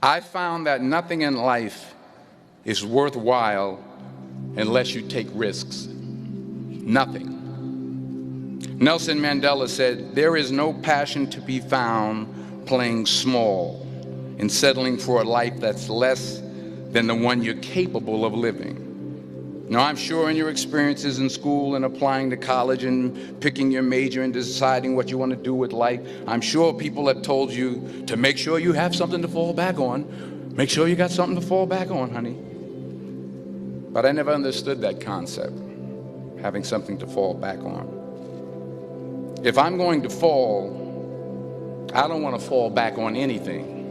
I found that nothing in life is worthwhile unless you take risks. Nothing. Nelson Mandela said, "There is no passion to be found playing small and settling for a life that's less than the one you're capable of living." Now, I'm sure in your experiences in school and applying to college and picking your major and deciding what you want to do with life, I'm sure people have told you to make sure you have something to fall back on. Make sure you got something to fall back on, honey. But I never understood that concept, having something to fall back on. If I'm going to fall, I don't want to fall back on anything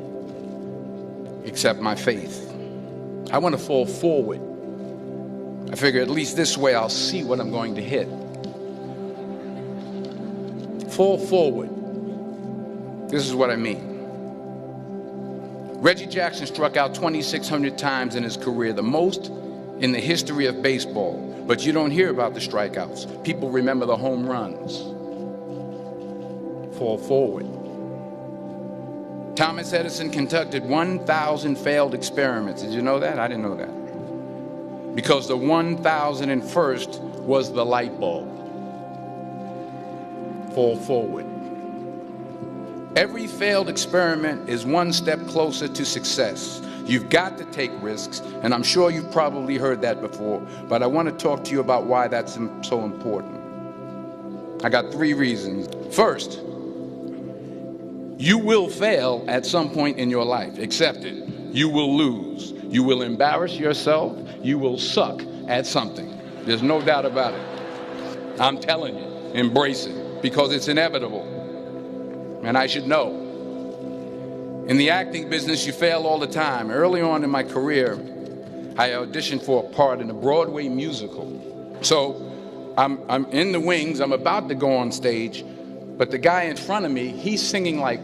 except my faith. I want to fall forward. I figure at least this way I'll see what I'm going to hit. Fall forward. This is what I mean. Reggie Jackson struck out 2,600 times in his career, the most in the history of baseball. But you don't hear about the strikeouts. People remember the home runs. Fall forward. Thomas Edison conducted 1,000 failed experiments. Did you know that? I didn't know that. Because the 1,001st was the light bulb. Fall forward. Every failed experiment is one step closer to success. You've got to take risks, and I'm sure you've probably heard that before, but I want to talk to you about why that's so important. I got 3 reasons. First, you will fail at some point in your life. Accept it. You will lose. You will embarrass yourself. You will suck at something. There's no doubt about it. I'm telling you, embrace it, because it's inevitable. And I should know. In the acting business, you fail all the time. Early on in my career, I auditioned for a part in a Broadway musical. So I'm in the wings. I'm about to go on stage. But the guy in front of me, he's singing like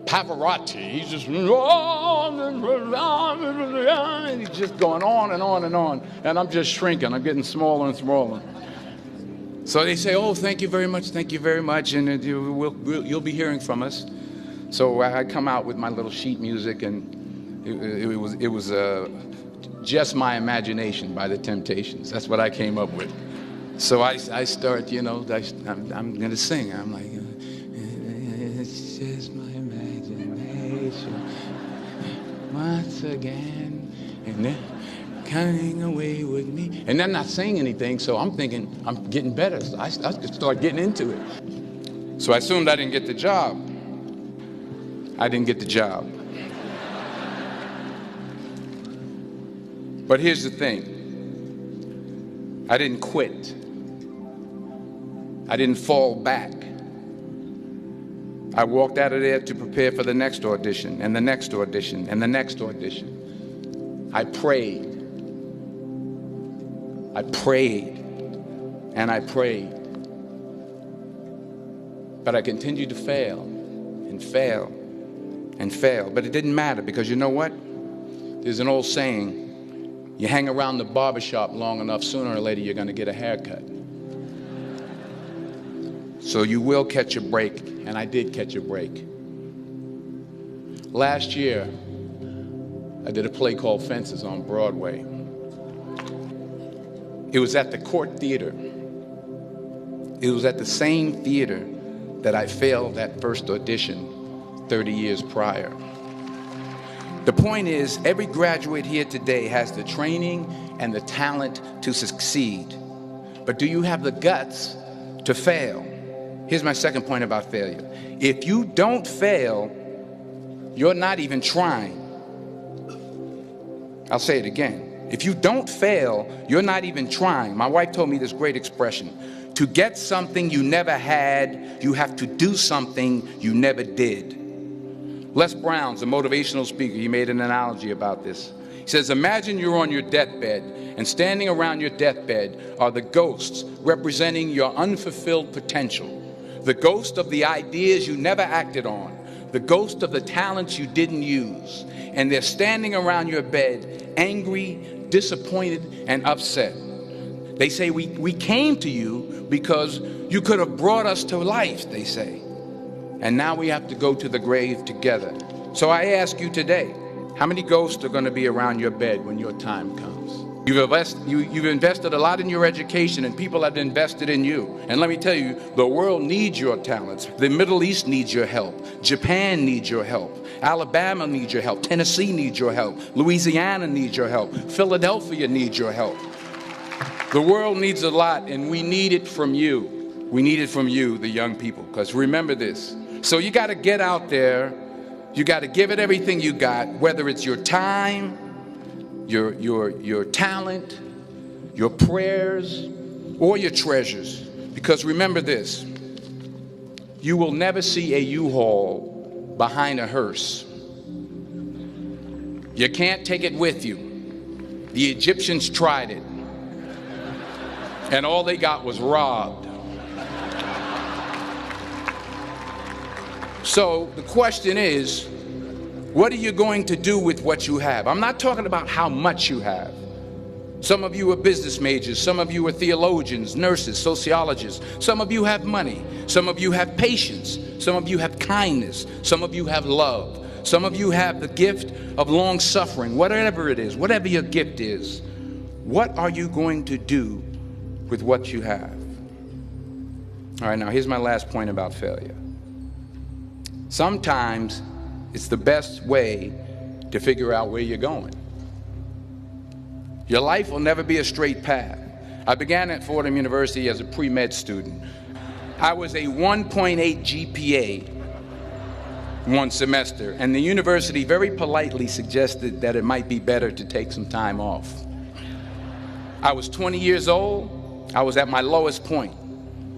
Pavarotti. He's just, and he's just going on and on and on. And I'm just shrinking. I'm getting smaller and smaller. So they say, "Oh, thank you very much, and you'll be hearing from us." So I come out with my little sheet music, and it was Just My Imagination by the Temptations. That's what I came up with. So I start, I'm going to sing. I'm like, it's just my imagination once again, and then coming away with me. And I'm not saying anything, so I'm thinking I'm getting better. So I start getting into it. So I assumed I didn't get the job. I didn't get the job. But here's the thing. I didn't quit. I didn't fall back. I walked out of there to prepare for the next audition, and the next audition, and the next audition. I prayed. I prayed, and I prayed. But I continued to fail, and fail, and fail. But it didn't matter, because you know what? There's an old saying, you hang around the barbershop long enough, sooner or later you're going to get a haircut. So you will catch a break, and I did catch a break. Last year, I did a play called Fences on Broadway. It was at the Court Theater. It was at the same theater that I failed that first audition 30 years prior. The point is, every graduate here today has the training and the talent to succeed. But do you have the guts to fail? Here's my second point about failure. If you don't fail, you're not even trying. I'll say it again. If you don't fail, you're not even trying. My wife told me this great expression. To get something you never had, you have to do something you never did. Les Brown's a motivational speaker. He made an analogy about this. He says, imagine you're on your deathbed, and standing around your deathbed are the ghosts representing your unfulfilled potential. The ghost of the ideas you never acted on. The ghost of the talents you didn't use. And they're standing around your bed, angry, disappointed, and upset. They say, we came to you because you could have brought us to life, they say. And now we have to go to the grave together So I ask you today, how many ghosts are going to be around your bed when your time comes? You've invested a lot in your education, and people have invested in you. And let me tell you, the world needs your talents. The Middle East needs your help. Japan needs your help. Alabama needs your help. Tennessee needs your help. Louisiana needs your help. Philadelphia needs your help. The world needs a lot, and we need it from you. We need it from you, the young people, because remember this. So you got to get out there. You got to give it everything you got, whether it's your time, your talent, your prayers, or your treasures. Because remember this, you will never see a U-Haul behind a hearse. You can't take it with you. The Egyptians tried it, and all they got was robbed. So the question is, what are you going to do with what you have? I'm not talking about how much you have. Some of you are business majors. Some of you are theologians, nurses, sociologists. Some of you have money. Some of you have patience. Some of you have kindness. Some of you have love. Some of you have the gift of long suffering. Whatever it is, whatever your gift is, what are you going to do with what you have? All right, now here's my last point about failure. Sometimes it's the best way to figure out where you're going. Your life will never be a straight path. I began at Fordham University as a pre-med student. I was a 1.8 GPA one semester, and the university very politely suggested that it might be better to take some time off. I was 20 years old. I was at my lowest point.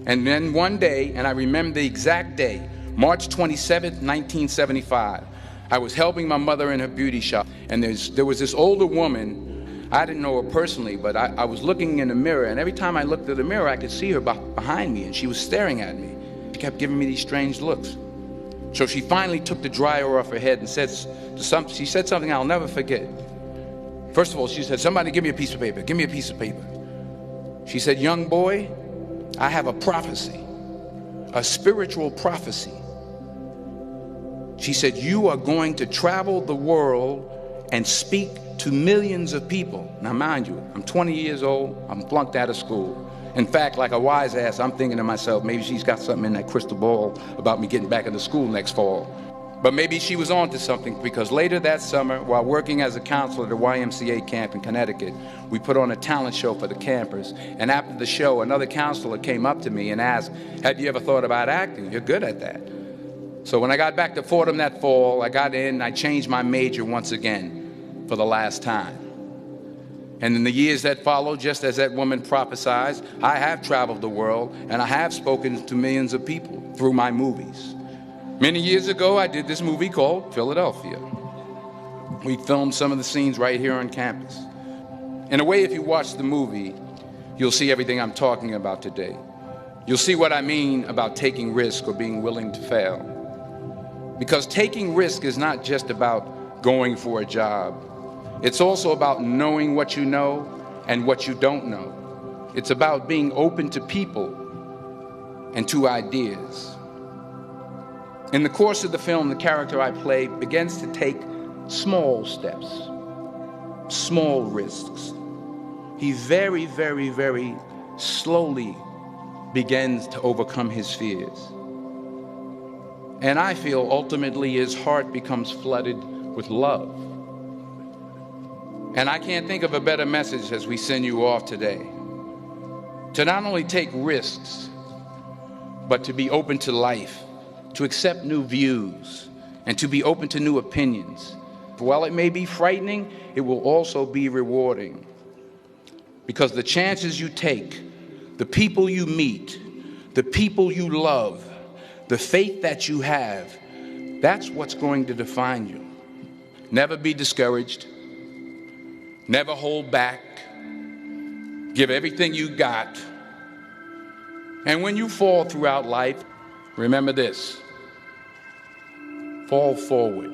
And then one day, and I remember the exact day, March 27th, 1975, I was helping my mother in her beauty shop, and there was this older woman. I didn't know her personally, but I was looking in the mirror, and every time I looked at the mirror, I could see her behind me, and she was staring at me. She kept giving me these strange looks. So she finally took the dryer off her head and she said something I'll never forget. First of all, she said, "Somebody give me a piece of paper. Give me a piece of paper." She said, "Young boy, I have a prophecy, a spiritual prophecy." She said, "You are going to travel the world and speak to millions of people." Now, mind you, I'm 20 years old. I'm flunked out of school. In fact, like a wise ass, I'm thinking to myself, maybe she's got something in that crystal ball about me getting back into school next fall. But maybe she was on to something, because later that summer, while working as a counselor at a YMCA camp in Connecticut, we put on a talent show for the campers. And after the show, another counselor came up to me and asked, "Have you ever thought about acting? You're good at that." So when I got back to Fordham that fall, I got in and I changed my major once again for the last time. And in the years that followed, just as that woman prophesied, I have traveled the world and I have spoken to millions of people through my movies. Many years ago, I did this movie called Philadelphia. We filmed some of the scenes right here on campus. In a way, if you watch the movie, you'll see everything I'm talking about today. You'll see what I mean about taking risk or being willing to fail. Because taking risk is not just about going for a job. It's also about knowing what you know and what you don't know. It's about being open to people and to ideas. In the course of the film, the character I play begins to take small steps, small risks. He very, very, very slowly begins to overcome his fears. And I feel ultimately his heart becomes flooded with love. And I can't think of a better message as we send you off today. To not only take risks, but to be open to life, to accept new views, and to be open to new opinions. While it may be frightening, it will also be rewarding. Because the chances you take, the people you meet, the people you love, the faith that you have, that's what's going to define you. Never be discouraged. Never hold back. Give everything you got. And when you fall throughout life, remember this: fall forward.